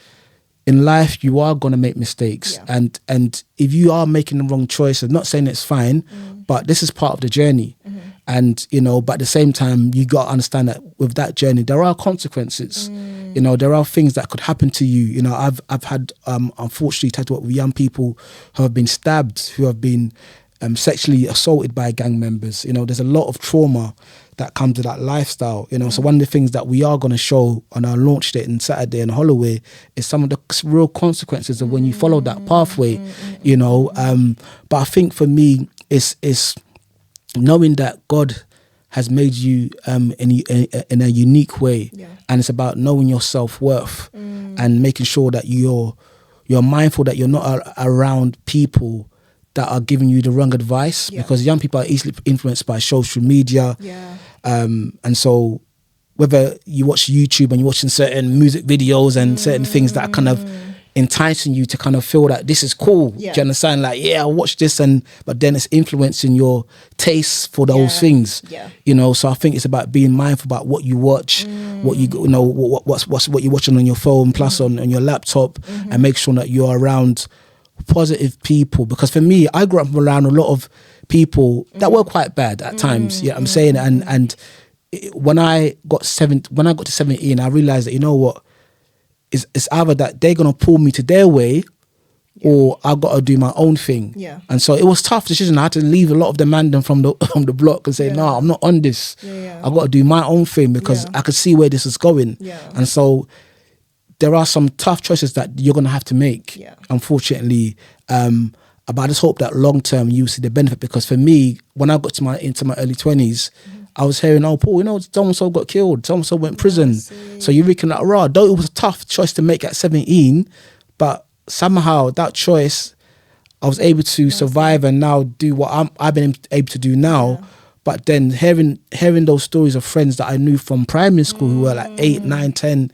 in life, you are going to make mistakes. And if you are making the wrong choice, I'm not saying it's fine, but this is part of the journey. And, you know, but at the same time, you got to understand that with that journey, there are consequences. You know, there are things that could happen to you. You know, I've had, unfortunately, had to work with young people who have been stabbed, who have been sexually assaulted by gang members. You know, there's a lot of trauma that comes to that lifestyle, you know. So one of the things that we are going to show on our launch date on Saturday in Holloway is some of the real consequences of when you follow that pathway, you know. But I think for me, it's knowing that God has made you in a unique way, and it's about knowing your self-worth and making sure that you're mindful that you're not around people that are giving you the wrong advice, because young people are easily influenced by social media. And so whether you watch YouTube and you're watching certain music videos and certain things that are kind of enticing you to kind of feel that this is cool. Do you understand? Like, I'll watch this, but then it's influencing your taste for those things. You know, so I think it's about being mindful about what you watch, what you know, what you're watching on your phone, plus on your laptop, and make sure that you're around positive people. Because for me, I grew up around a lot of people that were quite bad at times. I'm saying, and when I got to 17, I realized that, you know what, it's either that they're gonna pull me to their way, or I got to do my own thing. And so it was a tough decision. I had to leave a lot of the man from the block and say, no, I'm not on this. I got to do my own thing, because I could see where this is going. And so there are some tough choices that you're going to have to make, unfortunately. But I just hope that long term you see the benefit, because for me, when I got into my early 20s, I was hearing, oh, Paul, you know, so-and-so got killed, so-and-so went to prison. So you're reckon like, right, though it was a tough choice to make at 17, but somehow that choice, I was able to survive and now do what I've been able to do now. But then hearing those stories of friends that I knew from primary school who were like 8, 9, 10,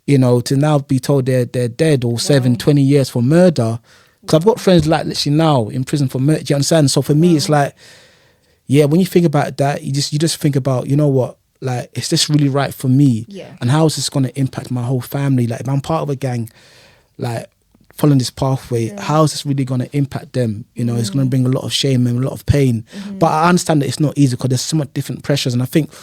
you know, to now be told they're dead or 7, 20 years for murder. Because I've got friends like literally now in prison for murder. Do you understand? So for me, it's like, when you think about that, you just think about, you know what, like, is this really right for me? And how is this going to impact my whole family? Like, if I'm part of a gang, like, following this pathway, how is this really going to impact them? You know, it's going to bring a lot of shame and a lot of pain. But I understand that it's not easy because there's so much different pressures. And I think,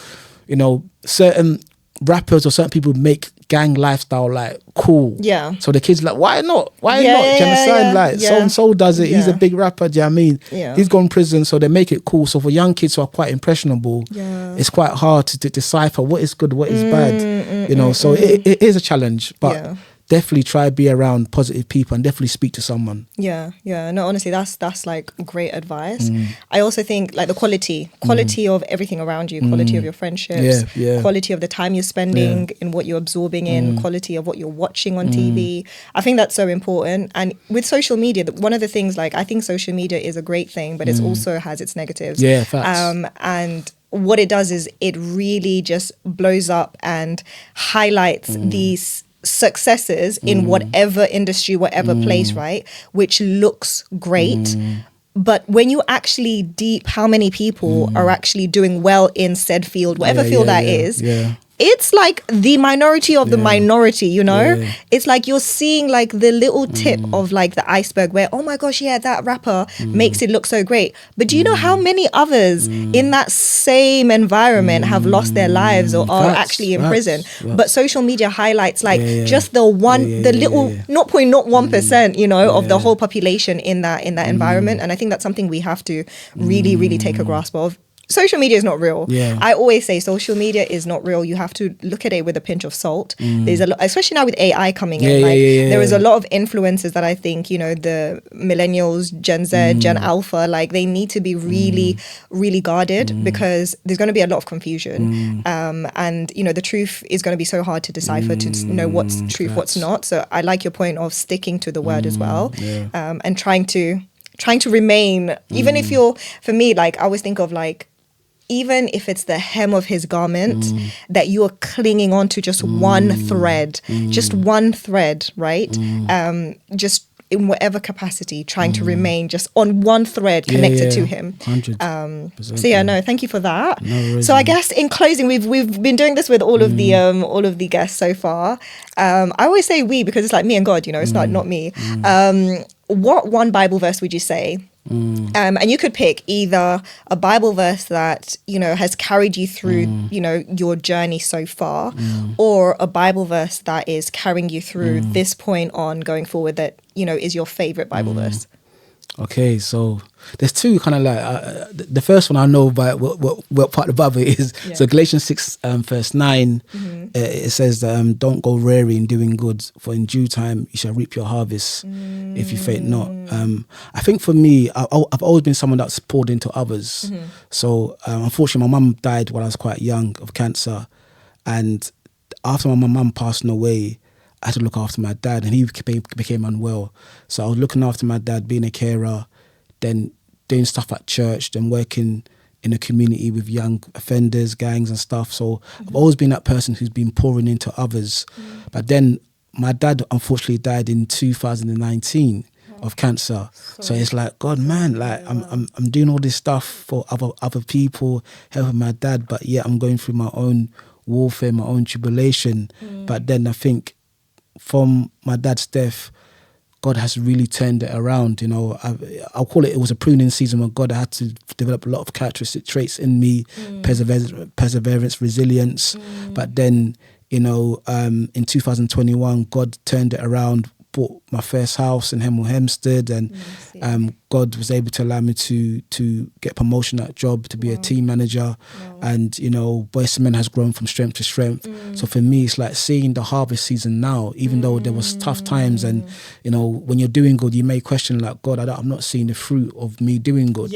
you know, certain rappers or certain people make gang lifestyle like cool. Yeah. So the kids like, why not? Why not? Do you understand? Like so and so does it. He's a big rapper. Do you know what I mean? Yeah. He's gone prison, so they make it cool. So for young kids who are quite impressionable, it's quite hard to decipher what is good, what is bad. You know, so it is a challenge. But definitely try to be around positive people and definitely speak to someone. Yeah. No, honestly, that's like great advice. I also think like the quality of everything around you, quality of your friendships, quality of the time you're spending in what you're absorbing in, quality of what you're watching on TV. I think that's so important. And with social media, one of the things, like, I think social media is a great thing, but it also has its negatives. Yeah, facts. And what it does is it really just blows up and highlights these successes in whatever industry, whatever place, right, which looks great. But when you actually deep how many people are actually doing well in said field, whatever field that is, it's like the minority of the minority, you know? It's like you're seeing like the little tip of like the iceberg where, oh my gosh, that rapper makes it look so great. But do you know how many others in that same environment have lost their lives or are actually in prison? But social media highlights like just the little 0.01%, you know, of the whole population in that environment. And I think that's something we have to really, really take a grasp of. Social media is not real. I always say social media is not real. You have to look at it with a pinch of salt. There's a lot, especially now with AI coming in. There is a lot of influences that I think, you know, the millennials, Gen Z, Gen Alpha, like they need to be really, really guarded because there's going to be a lot of confusion. And, you know, the truth is going to be so hard to decipher to know what's truth, what's not. So I like your point of sticking to the word as well, and trying to remain, even if you're, for me, like I always think of like, even if it's the hem of his garment, that you are clinging on to just one thread, right? Just in whatever capacity, trying to remain just on one thread connected to him. 100%. So yeah, no, thank you for that. No, so I guess in closing, we've been doing this with all of the guests so far. I always say we because it's like me and God, you know, it's not me. What one Bible verse would you say? And you could pick either a Bible verse that, you know, has carried you through, you know, your journey so far, or a Bible verse that is carrying you through this point on going forward that, you know, is your favorite Bible verse. Okay, so there's two kind of like the first one I know by what part of the Bible it is. So Galatians 6 verse 9, it says that don't go weary in doing good, for in due time you shall reap your harvest if you faint not. I think for me, I've always been someone that's poured into others. So unfortunately, my mum died when I was quite young of cancer, and after my mum passing away, I had to look after my dad, and he became unwell. So I was looking after my dad, being a carer, then doing stuff at church, then working in a community with young offenders, gangs and stuff. So I've always been that person who's been pouring into others. But then my dad unfortunately died in 2019 of cancer. So it's like, God, man, like I'm doing all this stuff for other people, helping my dad, but yet I'm going through my own warfare, my own tribulation. But then I think from my dad's death, God has really turned it around. You know, I'll call it was a pruning season where God had to develop a lot of characteristic traits in me, perseverance, resilience. But then, you know, in 2021, God turned it around, bought my first house in Hemel Hempstead, and God was able to allow me to get promotion at that job, to be a team manager. And, you know, Boys to Men has grown from strength to strength. So for me, it's like seeing the harvest season now, even though there was tough times, and, you know, when you're doing good, you may question like, God, I'm not seeing the fruit of me doing good,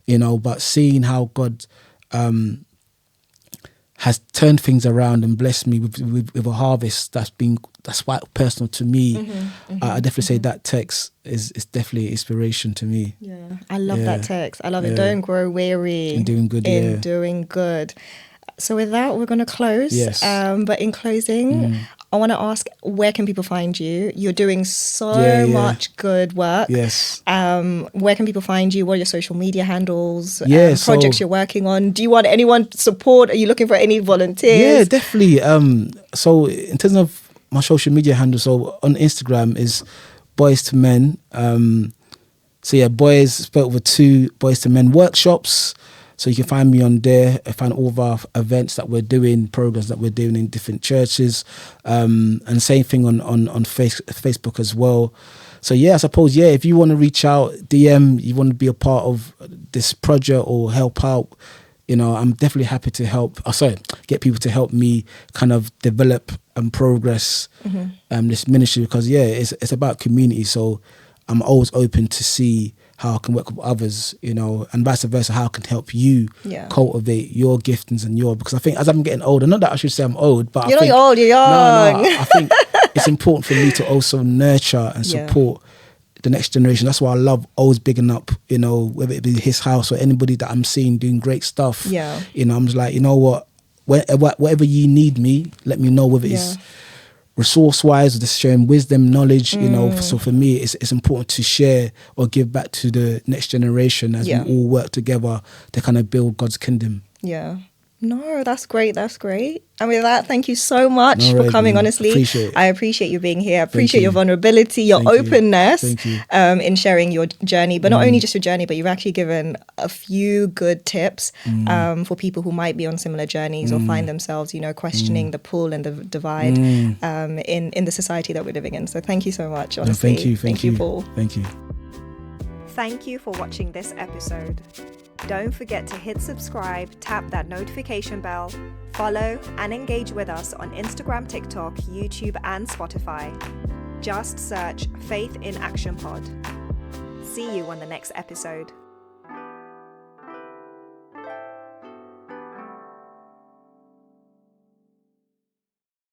you know, but seeing how God has turned things around and blessed me with a harvest that's quite personal to me. I definitely say that text is definitely inspiration to me. Yeah, I love that text. I love it. Don't grow weary in doing good. Doing good. So with that, we're going to close. Yes. But in closing, I want to ask, where can people find you? You're doing so much good work. Yes. Where can people find you? What are your social media handles? So projects you're working on? Do you want anyone support? Are you looking for any volunteers? Yeah, definitely. So in terms of my social media handle, so on Instagram is Boys to Men. So yeah, boys spelled with 2 Boys to Men workshops. So you can find me on there. I find all of our events that we're doing, programs that we're doing in different churches, and same thing on Facebook as well. So yeah, I suppose, yeah, if you want to reach out, DM, you want to be a part of this project or help out, you know, I'm definitely happy to help. Get people to help me kind of develop and progress this ministry, because yeah, it's about community. So I'm always open to see how I can work with others, you know, and vice versa, how I can help you cultivate your giftings and because I think as I'm getting older, not that I should say I'm old, but you're not old, you're young. No, I think it's important for me to also nurture and support the next generation. That's why I love always bigging up, you know, whether it be his house or anybody that I'm seeing doing great stuff. Yeah. You know, I'm just like, you know what, whatever you need me, let me know, whether it's resource-wise or just sharing wisdom, knowledge, you know. So for me, it's important to share or give back to the next generation as we all work together to kind of build God's kingdom. Yeah. No, that's great. That's great. And with that, thank you so much for coming, honestly. I appreciate you being here. I appreciate your vulnerability, your openness in sharing your journey, but not only just your journey, but you've actually given a few good tips for people who might be on similar journeys or find themselves, you know, questioning the pull and the divide in the society that we're living in. So thank you so much, honestly. No, thank you, Paul. Thank you. Thank you for watching this episode. Don't forget to hit subscribe, tap that notification bell, follow and engage with us on Instagram, TikTok, YouTube and Spotify. Just search Faith in Action Pod. See you on the next episode.